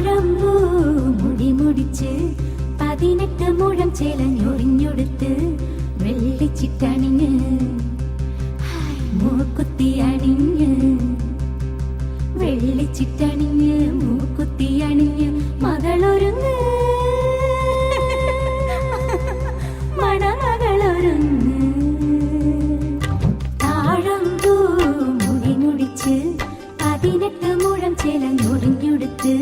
താഴമ്പൂ മുടി മുടിച്ച് 18 മുഴം ചേലഞ്ഞൊറിഞ്ഞൊടുത്ത് വെള്ളിച്ചിട്ടണിഞ്ഞ് മൂക്കുത്തി അണിഞ്ഞ് വെള്ളിച്ചിട്ടണിഞ്ഞ് മൂക്കുത്തി അണിഞ്ഞ് മകളൊരുങ്ങ് മണമകളൊരുങ്ങ് താഴമ്പൂ മുടി മുടിച്ച് 18 മുഴം ചേലഞ്ഞൊറിഞ്ഞൊടുത്ത്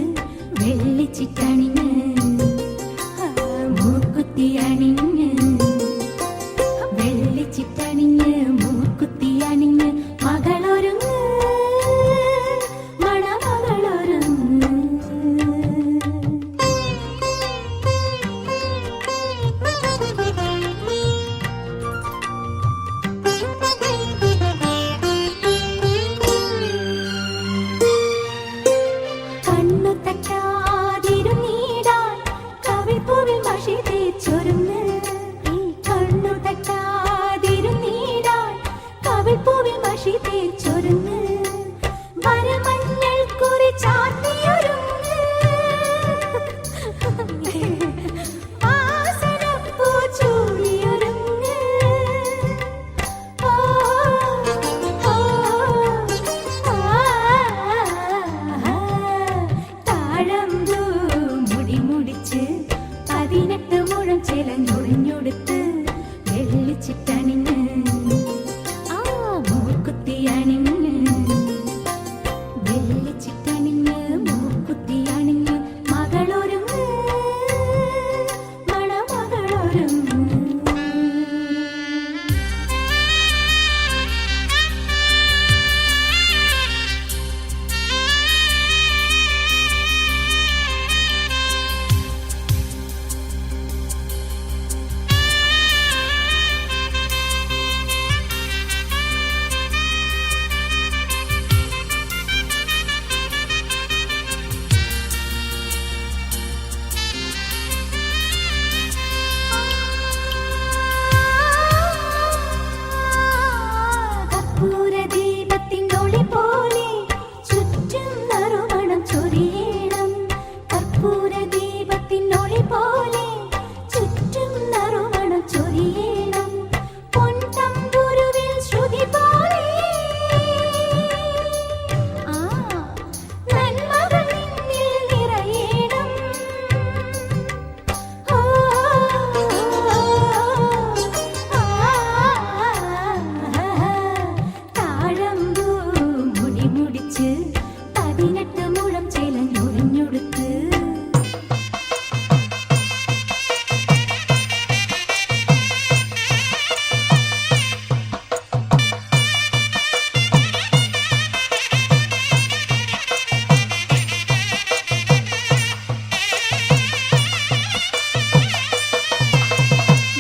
വെള്ളിച്ചിട്ടണിഞ്ഞ് മൂക്കുത്തി അണിഞ്ഞ് വെള്ളിച്ചിട്ടണിഞ്ഞ് മൂക്കുത്തി അണിഞ്ഞ് മകളൊരുങ്ങ് മണമകളൊരുങ്ങ് കണ്ണു തട്ടാതിരുന്നീടാൻ കവിൾപ്പൂവിൽ മഷി തേച്ചൊരുങ്ങ് കണ്ണു തട്ടാതിരുന്നീടാൻ കവിൾപ്പൂവിൽ മഷി തേച്ചൊരുങ്ങ് വരമഞ്ഞൾ കുറി ചാർത്തിയൊരുങ്ങ് വാസനപ്പൂ ചൂടിയൊരുങ്ങ് ഓ ഓ താഴമ്പൂ മുടി മുടിച്ച് 18 മുഴം ചേലഞ്ഞൊറിഞ്ഞൊടുത്ത് വെള്ളിച്ചിട്ടണിഞ്ഞ് മൂക്കുത്തി അണിഞ്ഞ് വെള്ളിച്ചിട്ടണിഞ്ഞ് മൂക്കുത്തി അണിഞ്ഞ് മകളൊരുങ്ങ് മണമകളൊരുങ്ങ് കർപ്പൂരദീപത്തിനൊളി പോലെ ചുറ്റും നറുമണം ചൊരിയണം കർപ്പൂരദീപത്തിനൊളി പോലെ ചുറ്റും നറുമണം ചൊരിയണം പൊൻതമ്പുരുവിൽ ശ്രുതി പോലെ നന്മകൾ നിന്നിൽ നിറയണം ഓ താഴമ്പൂ മുടി മുടിച്ച് 18 മുഴം ചേലഞ്ഞൊറിഞ്ഞൊടുത്ത്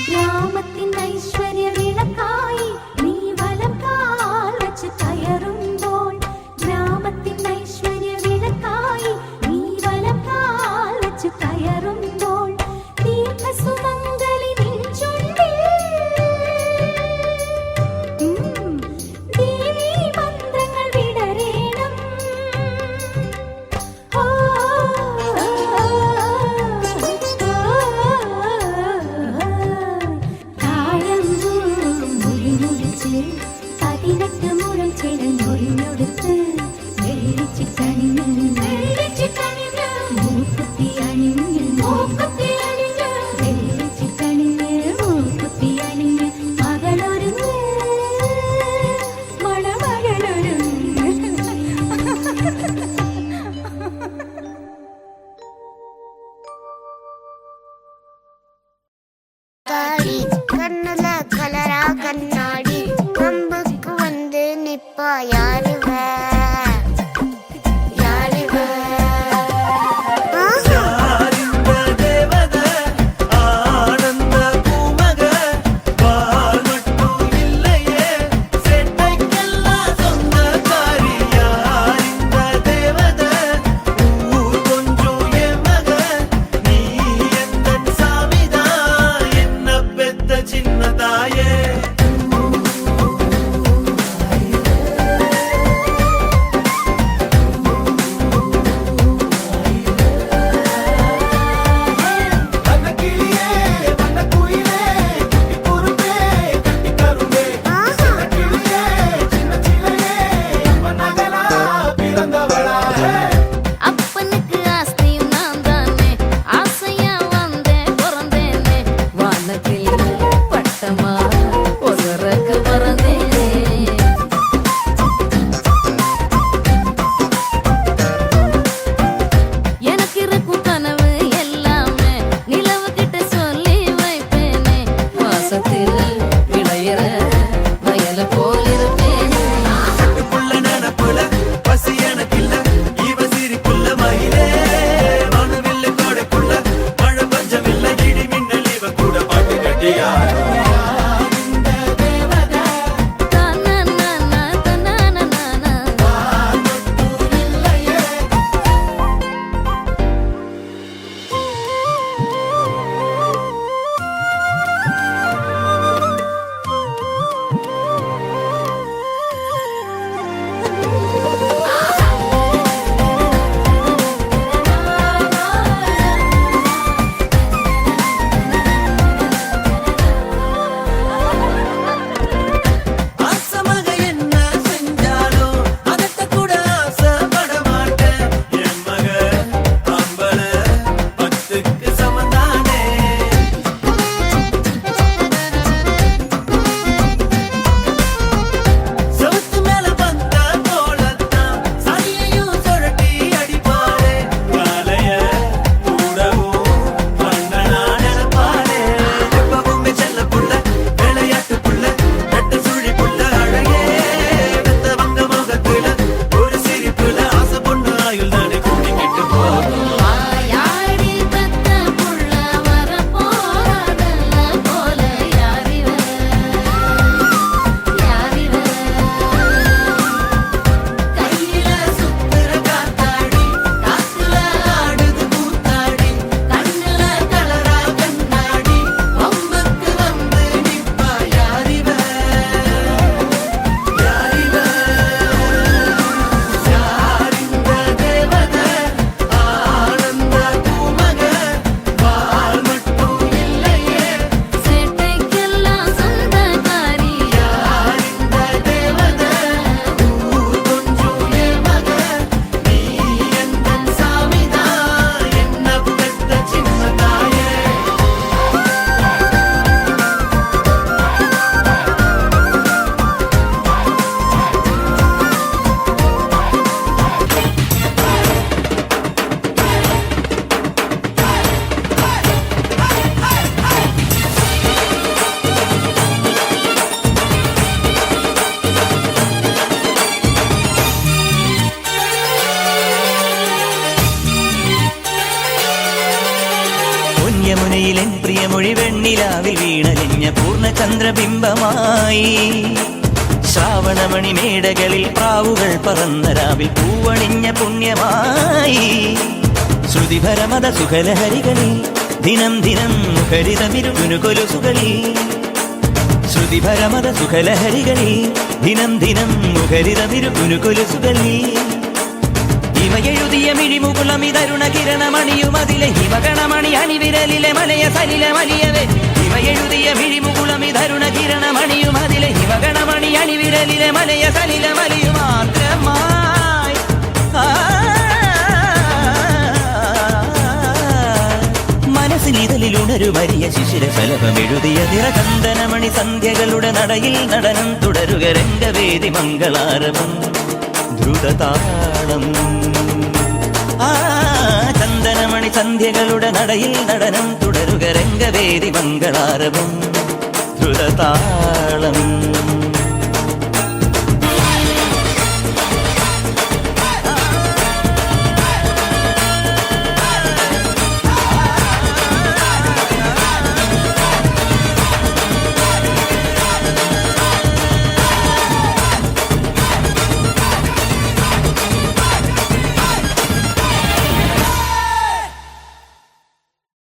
ഗ്രാമത്തിൻ ഐശ്വര്യ വിളക്കായി നീ വലം കാൽ വച്ച് കയറുമ്പോൾ ഗ്രാമത്തിൻ ഐശ്വര്യ വിളക്കായി നീ വലം കാൽ വച്ച് കയറുമ്പോൾ ദീർഘസുമംഗലി നിൻ ചുണ്ടിൽ ദേവീ മന്ത്രങ്ങൾ വിടരേണം ഓ താഴമ്പൂ മുടി മുടിച്ച് 18 മുഴം ചേലഞ്ഞൊറിഞ്ഞൊടുത്ത് വെള്ളിച്ചിട്ടണിഞ്ഞ് മൂക്കുത്തി അണിഞ്ഞ് വെള്ളിച്ചിട്ടണിഞ്ഞ് മൂക്കുത്തി അണിഞ്ഞ് മകളൊരുങ്ങ് മണമകളൊരുങ്ങ് ಕಣ್ಣುಲ ಕಲರ ಕಣ್ಣಾಡಿ ಕಂಬ പൂർണ്ണചന്ദ്രബിംബമായി. ശ്രാവണമണി മേടകളിൽ പ്രാവുകൾ പറന്ന രാവിൽ പൂവണിഞ്ഞ പുണ്യമായി. ശ്രുതിഭരമത സുഖലഹരികളിൽ ദിനം ദിനം മുഖരിതമിരുകുനുകൊലുസുകളിൽ. ശ്രുതിഭരമത സുഖലഹരികളിൽ ദിനം ദിനം മുഖരിതമിരുകുനുകൊലുസുകളിൽ. ഹിമയെഴുതിയ മിഴിമുകുളമിതരുണ കിരണമണിയുമതിലെ ഹിമഗണമണി അണിവിരലിലെ മലയ സലില മലിയവേ. ഹിമയെഴുതിയ മിഴിമുകുളമിതരുണ കിരണമണിയുമതിലെ ഹിമഗണമണി അണിവിരലിലെ മലയ സലില മലിയുമാത്രമായി. മനസ്സിനിതലിൽ ഉണരുമരിയ ശിശിര ഫലഭമെഴുതിയ നിറകണ്ഠനമണി സന്ധ്യകളുടെ നടയിൽ നടനം തുടരുക രംഗവേദി മംഗളാരവം ദ്രുതതാളം. ചന്ദനമണി സന്ധ്യകളുടെ നടയിൽ നടനം തുടരുക രംഗവേദി മംഗളാരവം ദ്രുതതാളം.